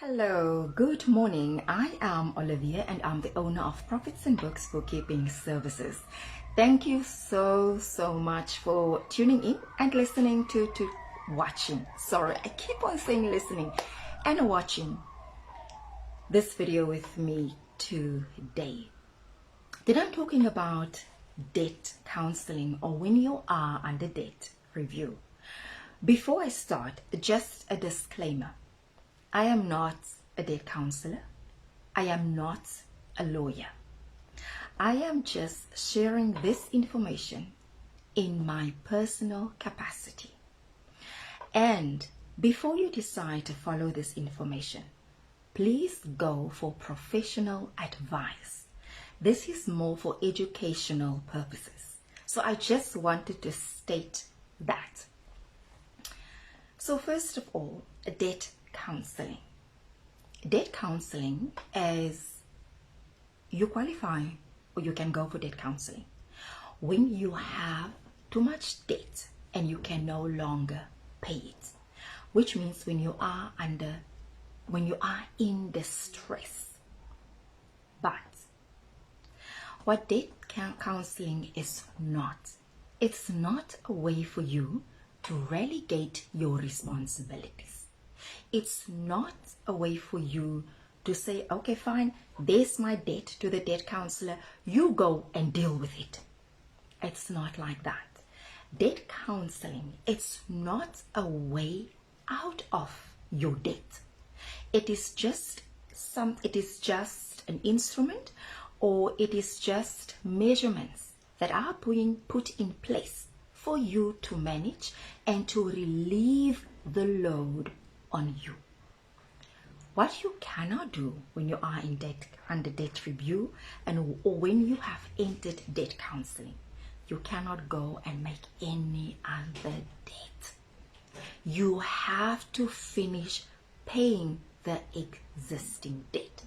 Hello, good morning. I am Olivia and I'm the owner of Profits and Books Bookkeeping Services. Thank you so much for tuning in and listening to watching. Sorry, I keep on saying listening and watching this video with me today. Today I'm talking about debt counseling, or when you are under debt review. Before I start, just a disclaimer. I am not a debt counselor. I am not a lawyer. I am just sharing this information in my personal capacity. And before you decide to follow this information, please go for professional advice. This is more for educational purposes. So I just wanted to state that. So first of all, debt counseling. Debt counseling is you qualify or you can go for debt counseling when you have too much debt and you can no longer pay it, which means when you are in distress. But what debt counseling is not, it's not a way for you to relegate your responsibilities. It's not a way for you to say, okay, fine, there's my debt to the debt counselor. You go and deal with it. It's not like that. Debt counseling, it's not a way out of your debt. It is just an instrument, or it is just measurements that are being put in place for you to manage and to relieve the load on you. What you cannot do when you are in debt, under debt review, or when you have entered debt counseling, you cannot go and make any other debt. You have to finish paying the existing debt.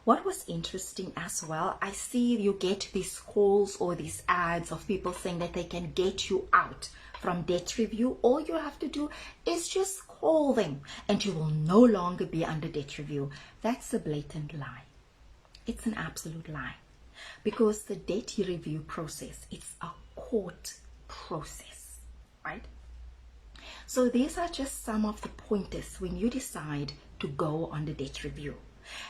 What was interesting as well, I see you get these calls or these ads of people saying that they can get you out from debt review. All you have to do is just call them and you will no longer be under debt review. That's a blatant lie. It's an absolute lie, because the debt review process, it's a court process, right? So these are just some of the pointers when you decide to go on the debt review.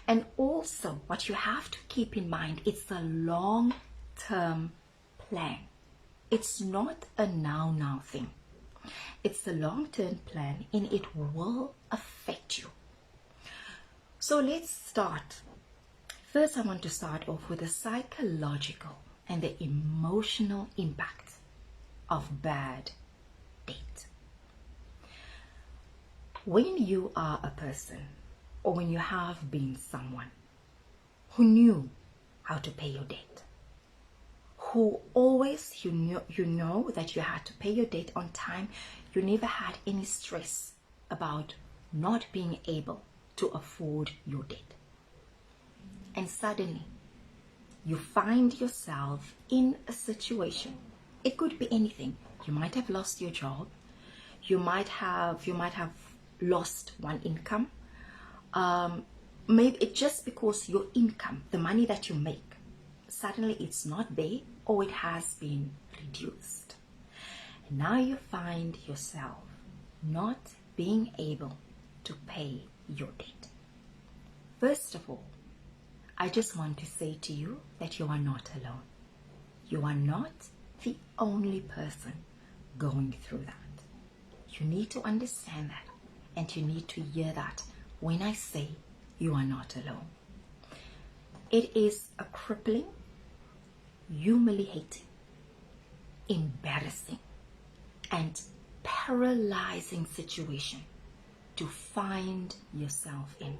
And also what you have to keep in mind, it's a long-term plan. It's not a now thing. It's a long-term plan and it will affect you. So let's start. First, I want to start off with the psychological and the emotional impact of bad debt. When you are a person, or when you have been someone who knew how to pay your debt, who always, you know that you had to pay your debt on time, you never had any stress about not being able to afford your debt. And suddenly, you find yourself in a situation. It could be anything. You might have lost your job. You might have lost one income. Maybe it's just because your income, the money that you make, suddenly it's not there, or it has been reduced. And now you find yourself not being able to pay your debt. First of all, I just want to say to you that you are not alone. You are not the only person going through that. You need to understand that, and you need to hear that when I say you are not alone. It is a crippling, humiliating, embarrassing, and paralyzing situation to find yourself in.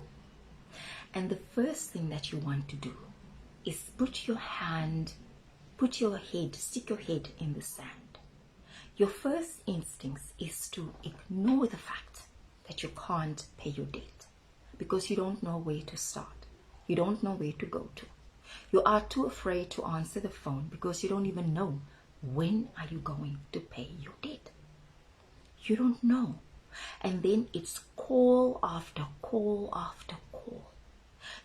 And the first thing that you want to do is stick your head in the sand. Your first instinct is to ignore the fact that you can't pay your debt, because you don't know where to start. You don't know where to go to. You are too afraid to answer the phone because you don't even know when are you going to pay your debt. You don't know. And then it's call after call after call.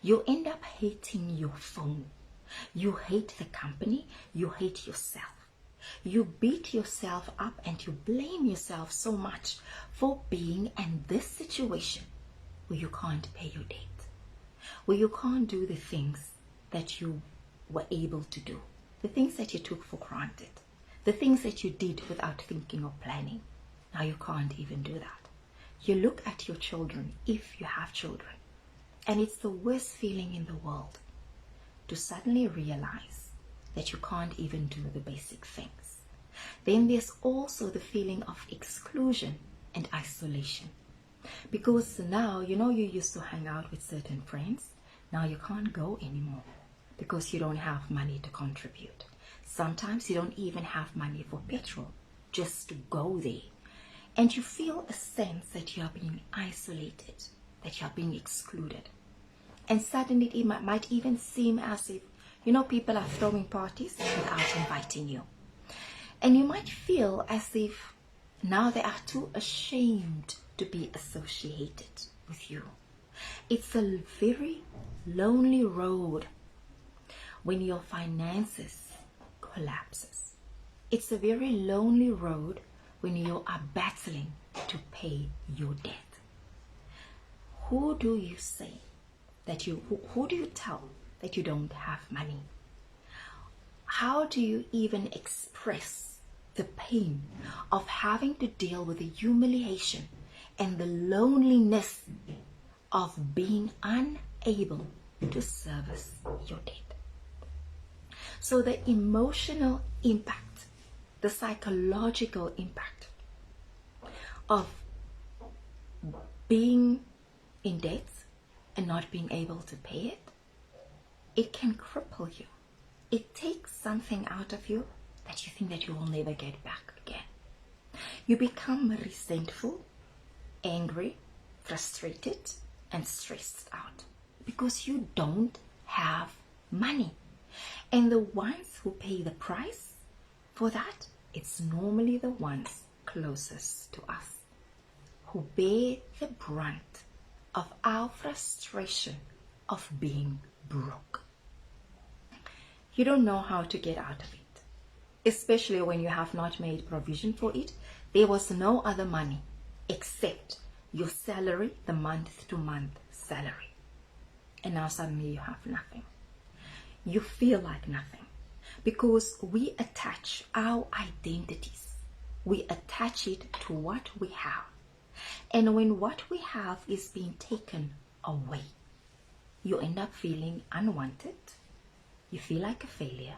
You end up hating your phone. You hate the company. You hate yourself. You beat yourself up and you blame yourself so much for being in this situation where you can't pay your debt, where you can't do the things that you were able to do, the things that you took for granted, the things that you did without thinking or planning. Now you can't even do that. You look at your children, if you have children, and it's the worst feeling in the world to suddenly realize that you can't even do the basic things. Then there's also the feeling of exclusion and isolation. Because now, you used to hang out with certain friends. Now you can't go anymore because you don't have money to contribute. Sometimes you don't even have money for petrol just to go there. And you feel a sense that you are being isolated, that you are being excluded. And suddenly it might even seem as if, people are throwing parties without inviting you. And you might feel as if now they are too ashamed to be associated with you. It's a very lonely road when your finances collapses. It's a very lonely road when you are battling to pay your debt. Who do you say that who do you tell that you don't have money? How do you even express the pain of having to deal with the humiliation and the loneliness of being unable to service your debt? So the emotional impact, the psychological impact of being in debt and not being able to pay it can cripple you. It takes something out of you that you think that you will never get back again. You become resentful, angry, frustrated, and stressed out because you don't have money. And the ones who pay the price for that, it's normally the ones closest to us who bear the brunt of our frustration of being broke. You don't know how to get out of it, especially when you have not made provision for it. There was no other money except your salary, the month-to-month salary. And now suddenly you have nothing. You feel like nothing because we attach our identities. We attach it to what we have. And when what we have is being taken away, you end up feeling unwanted. You feel like a failure.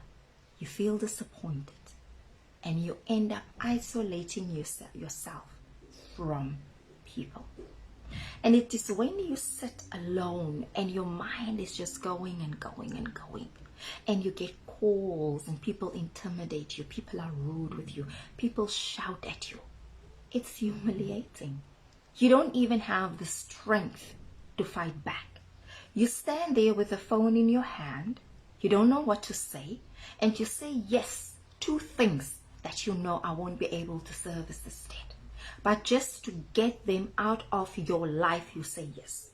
You feel disappointed. And you end up isolating yourself from people. And it is when you sit alone and your mind is just going and going and going, and you get calls and people intimidate you, people are rude with you, people shout at you. It's humiliating. You don't even have the strength to fight back. You stand there with the phone in your hand, you don't know what to say, and you say yes to things that you know I won't be able to service this debt. But just to get them out of your life, you say yes.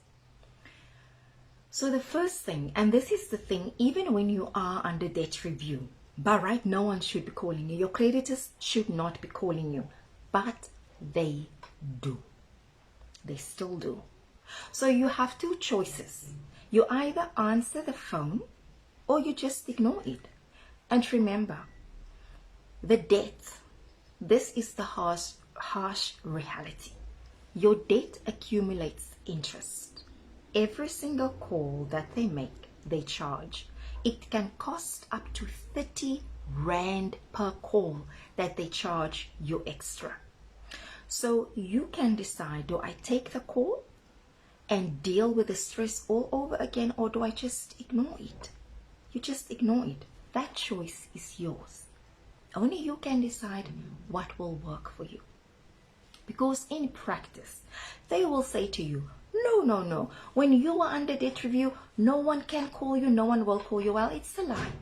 So the first thing, and this is the thing, even when you are under debt review, but right, no one should be calling you. Your creditors should not be calling you, but they do. They still do. So you have two choices. You either answer the phone or you just ignore it. And remember, the debt, this is the harsh reality. Your debt accumulates interest. Every single call that they make, they charge. It can cost up to 30 Rand per call that they charge you extra. So you can decide, do I take the call and deal with the stress all over again, or do I just ignore it? You just ignore it. That choice is yours. Only you can decide what will work for you. Because in practice, they will say to you, no. When you are under debt review, no one can call you, no one will call you. Well, it's a lie.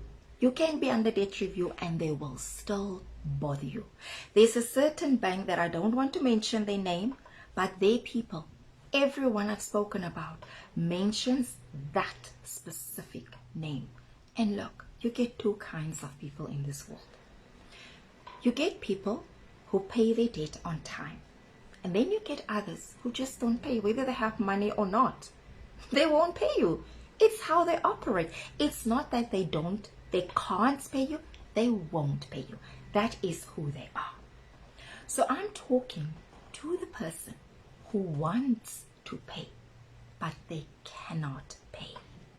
You can be under debt review and they will still bother you. There's a certain bank that I don't want to mention their name, but they people, everyone I've spoken about, mentions that specific name. And look, you get two kinds of people in this world. You get people who pay their debt on time. And then you get others who just don't pay, whether they have money or not. They won't pay you. It's how they operate. It's not that they can't pay you. They won't pay you. That is who they are. So I'm talking to the person who wants to pay, but they cannot